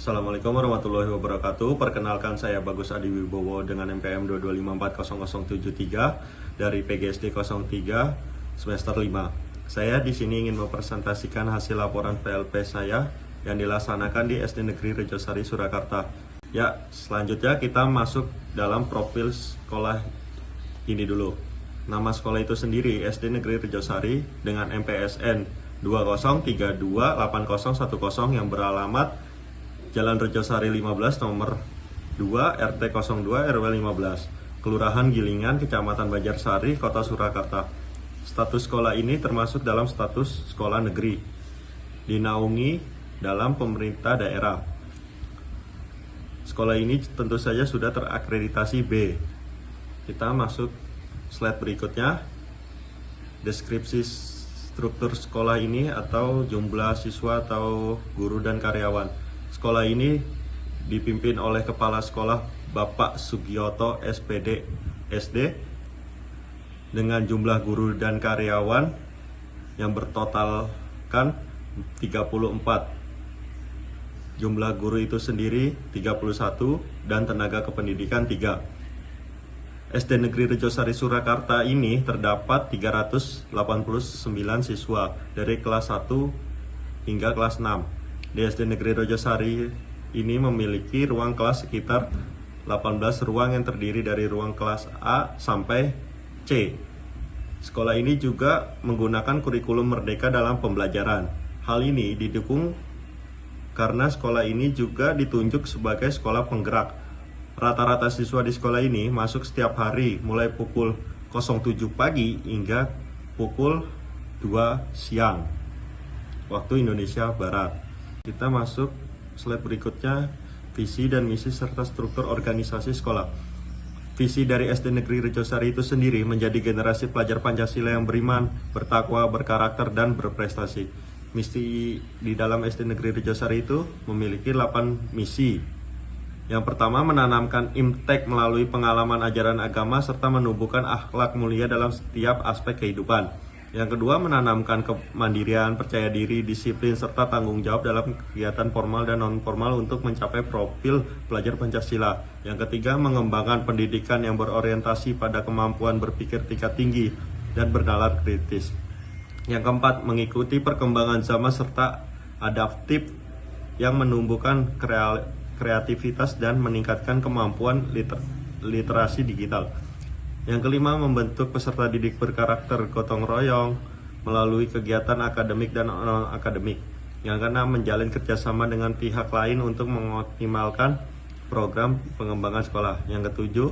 Assalamualaikum warahmatullahi wabarakatuh. Perkenalkan, saya Bagus Adi Wibowo dengan NPM 225400073 dari PGSD 03 semester 5. Saya di sini ingin mempresentasikan hasil laporan PLP saya yang dilaksanakan di SD Negeri Rejosari Surakarta. Ya, selanjutnya kita masuk dalam profil sekolah ini dulu. Nama sekolah itu sendiri SD Negeri Rejosari dengan MPSN 20328010 yang beralamat Jalan Rejosari 15 nomor 2 RT 02 RW 15 Kelurahan Gilingan, Kecamatan Banjarsari, Kota Surakarta. Status sekolah ini termasuk dalam status sekolah negeri, dinaungi dalam pemerintah daerah. Sekolah ini tentu saja sudah terakreditasi B. Kita masuk slide berikutnya. Deskripsi struktur sekolah ini atau jumlah siswa atau guru dan karyawan. Sekolah ini dipimpin oleh Kepala Sekolah Bapak Sugioto SPD SD dengan jumlah guru dan karyawan yang bertotalkan 34. Jumlah guru itu sendiri 31 dan tenaga kependidikan 3. SD Negeri Rejosari Surakarta ini terdapat 389 siswa dari kelas 1 hingga kelas 6. Di SD Negeri Rejosari ini memiliki ruang kelas sekitar 18 ruang yang terdiri dari ruang kelas A sampai C. Sekolah ini juga menggunakan kurikulum merdeka dalam pembelajaran. Hal ini didukung karena sekolah ini juga ditunjuk sebagai sekolah penggerak. Rata-rata siswa di sekolah ini masuk setiap hari mulai pukul 07 pagi hingga pukul 2 siang waktu Indonesia Barat. Kita masuk slide berikutnya, visi dan misi serta struktur organisasi sekolah. Visi dari SD Negeri Rejosari itu sendiri menjadi generasi pelajar Pancasila yang beriman, bertakwa, berkarakter, dan berprestasi. Misi di dalam SD Negeri Rejosari itu memiliki 8 misi. Yang pertama, menanamkan imtek melalui pengalaman ajaran agama serta menumbuhkan akhlak mulia dalam setiap aspek kehidupan. Yang kedua, menanamkan kemandirian, percaya diri, disiplin, serta tanggung jawab dalam kegiatan formal dan non-formal untuk mencapai profil pelajar Pancasila. Yang ketiga, mengembangkan pendidikan yang berorientasi pada kemampuan berpikir tingkat tinggi dan bernalar kritis. Yang keempat, mengikuti perkembangan zaman serta adaptif yang menumbuhkan kreativitas dan meningkatkan kemampuan literasi digital. Yang kelima, membentuk peserta didik berkarakter gotong royong melalui kegiatan akademik dan non-akademik. Yang keenam, menjalin kerjasama dengan pihak lain untuk mengoptimalkan program pengembangan sekolah. Yang ketujuh,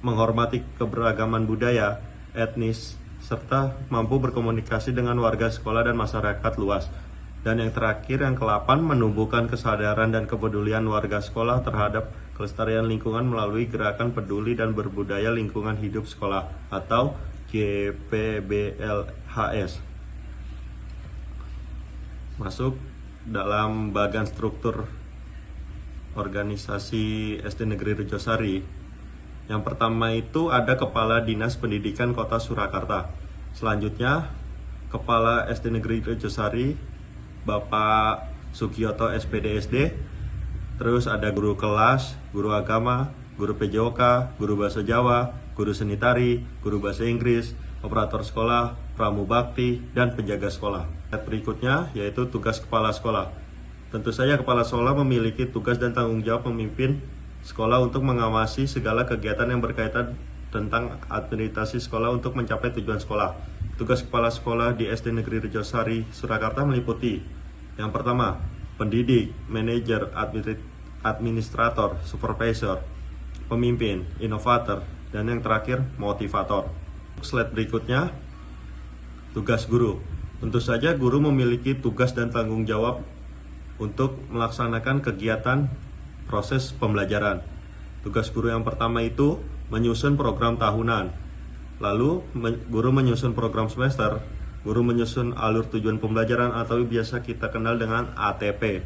menghormati keberagaman budaya, etnis, serta mampu berkomunikasi dengan warga sekolah dan masyarakat luas. Dan yang terakhir, yang ke-8, menumbuhkan kesadaran dan kepedulian warga sekolah terhadap kelestarian lingkungan melalui gerakan peduli dan berbudaya lingkungan hidup sekolah atau GPBLHS. Masuk dalam bagian struktur organisasi SD Negeri Rejosari. Yang pertama itu ada Kepala Dinas Pendidikan Kota Surakarta. Selanjutnya, Kepala SD Negeri Rejosari Bapak Sugioto SPD. Terus ada guru kelas, guru agama, guru PJOK, guru bahasa Jawa, guru seni tari, guru bahasa Inggris, operator sekolah, pramubakti, dan penjaga sekolah. Berikutnya yaitu tugas kepala sekolah. Tentu saja kepala sekolah memiliki tugas dan tanggung jawab memimpin sekolah untuk mengawasi segala kegiatan yang berkaitan tentang administrasi sekolah untuk mencapai tujuan sekolah. Tugas kepala sekolah di SD Negeri Rejosari Surakarta meliputi: yang pertama, pendidik, manajer, administrator, supervisor, pemimpin, inovator, dan yang terakhir, motivator. Slide berikutnya, tugas guru. Tentu saja guru memiliki tugas dan tanggung jawab untuk melaksanakan kegiatan proses pembelajaran. Tugas guru yang pertama itu menyusun program tahunan. Lalu guru menyusun program semester, guru menyusun alur tujuan pembelajaran atau biasa kita kenal dengan ATP.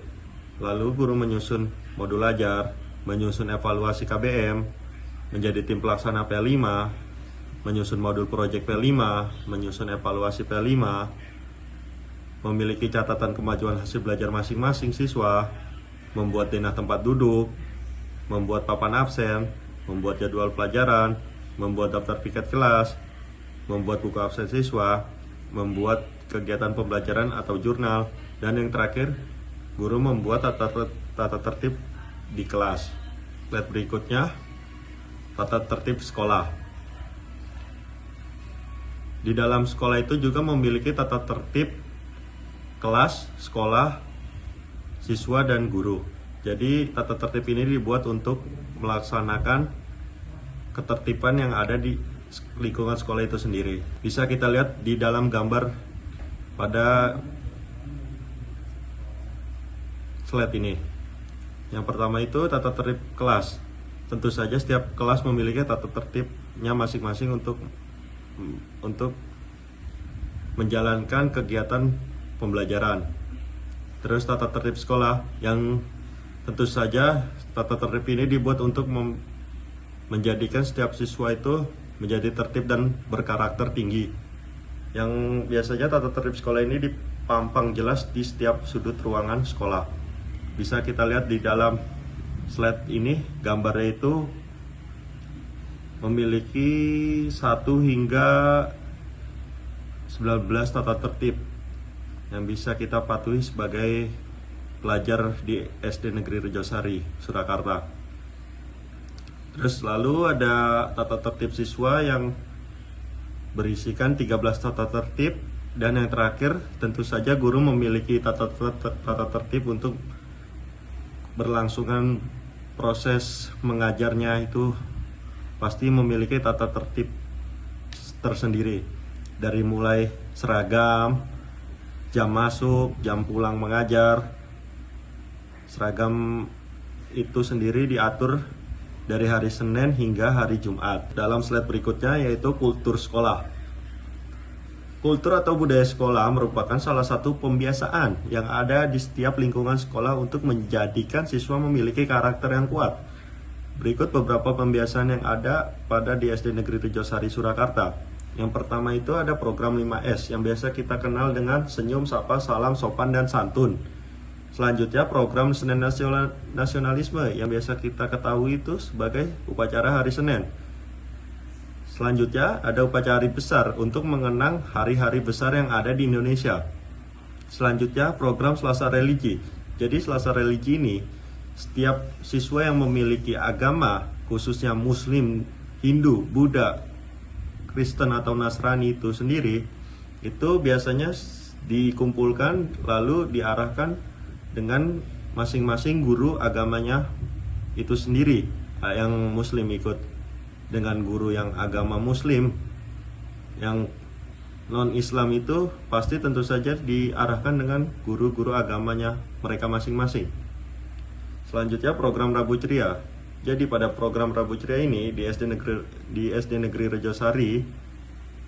Lalu guru menyusun modul ajar, menyusun evaluasi KBM, menjadi tim pelaksana P5, menyusun modul proyek P5, menyusun evaluasi P5, memiliki catatan kemajuan hasil belajar masing-masing siswa, membuat denah tempat duduk, membuat papan absen, membuat jadwal pelajaran, membuat daftar piket kelas, membuat buku absen siswa, membuat kegiatan pembelajaran atau jurnal, dan yang terakhir, guru membuat tata tertib di kelas. Slide berikutnya, tata tertib sekolah. Di dalam sekolah itu juga memiliki tata tertib kelas, sekolah, siswa, dan guru. Jadi tata tertib ini dibuat untuk melaksanakan ketertiban yang ada di lingkungan sekolah itu sendiri. Bisa kita lihat di dalam gambar pada slide ini. Yang pertama itu tata tertib kelas. Tentu saja setiap kelas memiliki tata tertibnya masing-masing untuk menjalankan kegiatan pembelajaran. Terus tata tertib sekolah, yang tentu saja tata tertib ini dibuat untuk menjadikan setiap siswa itu menjadi tertib dan berkarakter tinggi. Yang biasanya tata tertib sekolah ini dipampang jelas di setiap sudut ruangan sekolah. Bisa kita lihat di dalam slide ini, gambarnya itu memiliki 1 hingga 19 tata tertib yang bisa kita patuhi sebagai pelajar di SD Negeri Rejosari, Surakarta. Terus lalu ada tata tertib siswa yang berisikan 13 tata tertib, dan yang terakhir tentu saja guru memiliki tata tertib untuk berlangsungan proses mengajarnya, itu pasti memiliki tata tertib tersendiri, dari mulai seragam, jam masuk, jam pulang mengajar. Seragam itu sendiri diatur dari hari Senin hingga hari Jumat. Dalam slide berikutnya yaitu kultur sekolah. Kultur atau budaya sekolah merupakan salah satu pembiasaan yang ada di setiap lingkungan sekolah untuk menjadikan siswa memiliki karakter yang kuat. Berikut beberapa pembiasaan yang ada pada di SD Negeri Rejosari, Surakarta. Yang pertama itu ada program 5S yang biasa kita kenal dengan senyum, sapa, salam, sopan, dan santun. Selanjutnya program Senin Nasionalisme yang biasa kita ketahui itu sebagai upacara hari Senin. Selanjutnya ada upacara hari besar untuk mengenang hari-hari besar yang ada di Indonesia. Selanjutnya program Selasa Religi. Jadi Selasa Religi ini setiap siswa yang memiliki agama, khususnya Muslim, Hindu, Buddha, Kristen atau Nasrani itu sendiri, itu biasanya dikumpulkan lalu diarahkan dengan masing-masing guru agamanya itu sendiri. Yang Muslim ikut dengan guru yang agama Muslim, yang non-Islam itu pasti tentu saja diarahkan dengan guru-guru agamanya mereka masing-masing. Selanjutnya program Rabu Ceria. Jadi pada program Rabu Ceria ini di SD Negeri Rejosari,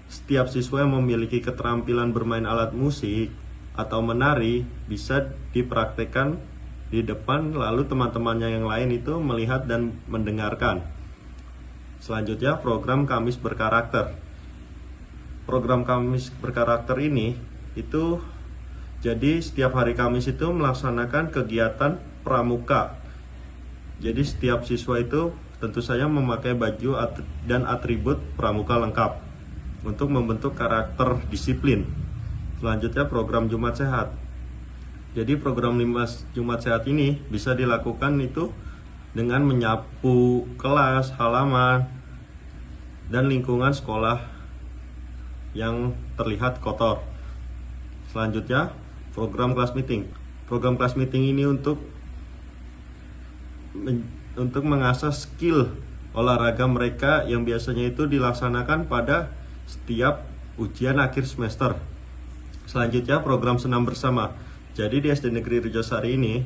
setiap siswa yang memiliki keterampilan bermain alat musik atau menari bisa dipraktekkan di depan, lalu teman-temannya yang lain itu melihat dan mendengarkan. Selanjutnya program Kamis Berkarakter. Program Kamis Berkarakter ini itu jadi setiap hari Kamis itu melaksanakan kegiatan pramuka. Jadi setiap siswa itu tentu saja memakai baju dan atribut pramuka lengkap untuk membentuk karakter disiplin. Selanjutnya program Jumat Sehat. Jadi program Jumat Sehat ini bisa dilakukan itu dengan menyapu kelas, halaman, dan lingkungan sekolah yang terlihat kotor. Selanjutnya program Class Meeting. Program Class Meeting ini untuk mengasah skill olahraga mereka yang biasanya itu dilaksanakan pada setiap ujian akhir semester. Selanjutnya program Senam Bersama. Jadi di SD Negeri Rejosari ini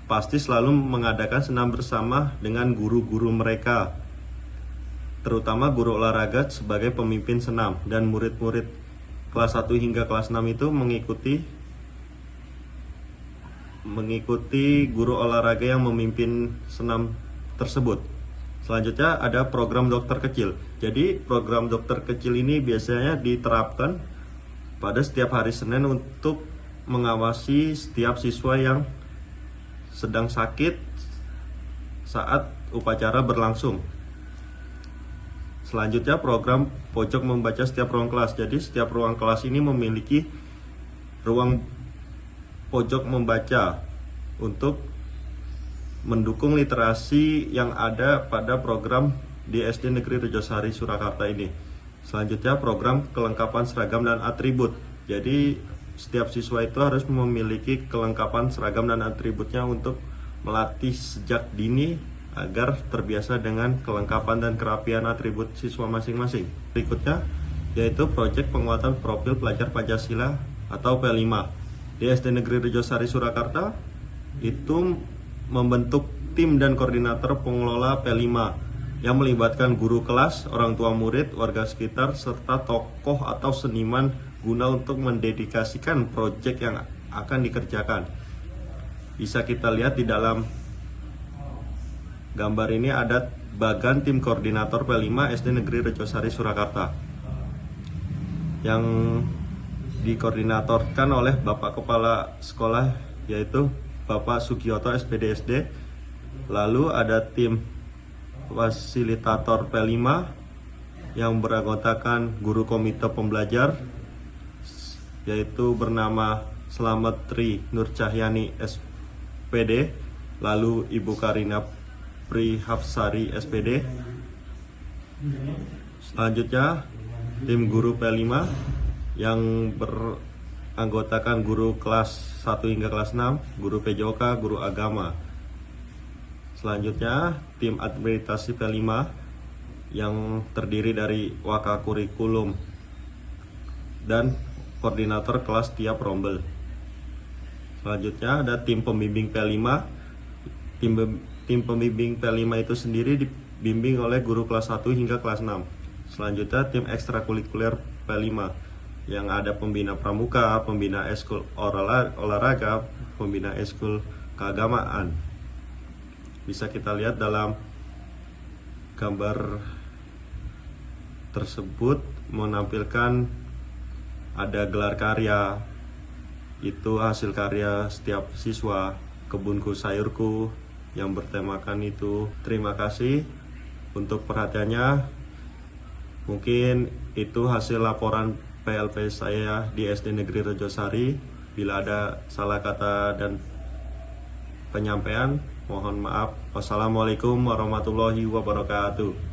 pasti selalu mengadakan senam bersama dengan guru-guru mereka, terutama guru olahraga sebagai pemimpin senam, dan murid-murid kelas 1 hingga kelas 6 itu mengikuti guru olahraga yang memimpin senam tersebut. Selanjutnya ada program dokter kecil. Jadi program dokter kecil ini biasanya diterapkan pada setiap hari Senin untuk mengawasi setiap siswa yang sedang sakit saat upacara berlangsung. Selanjutnya program pojok membaca setiap ruang kelas. Jadi setiap ruang kelas ini memiliki ruang pojok membaca untuk mendukung literasi yang ada pada program di SD Negeri Rejosari Surakarta ini. Selanjutnya program kelengkapan seragam dan atribut. Jadi setiap siswa itu harus memiliki kelengkapan seragam dan atributnya untuk melatih sejak dini agar terbiasa dengan kelengkapan dan kerapian atribut siswa masing-masing. Berikutnya yaitu proyek penguatan profil pelajar Pancasila atau P5. Di SD Negeri Rejosari Surakarta itu membentuk tim dan koordinator pengelola P5 yang melibatkan guru kelas, orang tua murid, warga sekitar, serta tokoh atau seniman guna untuk mendedikasikan proyek yang akan dikerjakan. Bisa kita lihat di dalam gambar ini ada bagan tim koordinator P5 SD Negeri Rejosari Surakarta yang dikoordinatorkan oleh Bapak Kepala Sekolah yaitu Bapak Sugioto SPDSD. Lalu ada tim fasilitator P5 yang beranggotakan guru komite pembelajar yaitu bernama Slamet Tri Nur Cahyani SPD, lalu Ibu Karina Prihapsari SPD. Selanjutnya tim guru P5 yang beranggotakan guru kelas 1 hingga kelas 6, guru PJOK, guru agama. Selanjutnya tim administrasi P5 yang terdiri dari wakakurikulum dan koordinator kelas tiap rombel. Selanjutnya ada tim pembimbing P5. Tim pembimbing P5 itu sendiri dibimbing oleh guru kelas 1 hingga kelas 6. Selanjutnya tim ekstrakurikuler P5 yang ada pembina pramuka, pembina eskul olahraga, pembina eskul keagamaan. Bisa kita lihat dalam gambar tersebut menampilkan ada gelar karya, itu hasil karya setiap siswa, kebunku sayurku yang bertemakan itu. Terima kasih untuk perhatiannya. Mungkin itu hasil laporan PLP saya di SD Negeri Rejosari. Bila ada salah kata dan penyampaian, mohon maaf. Wassalamualaikum warahmatullahi wabarakatuh.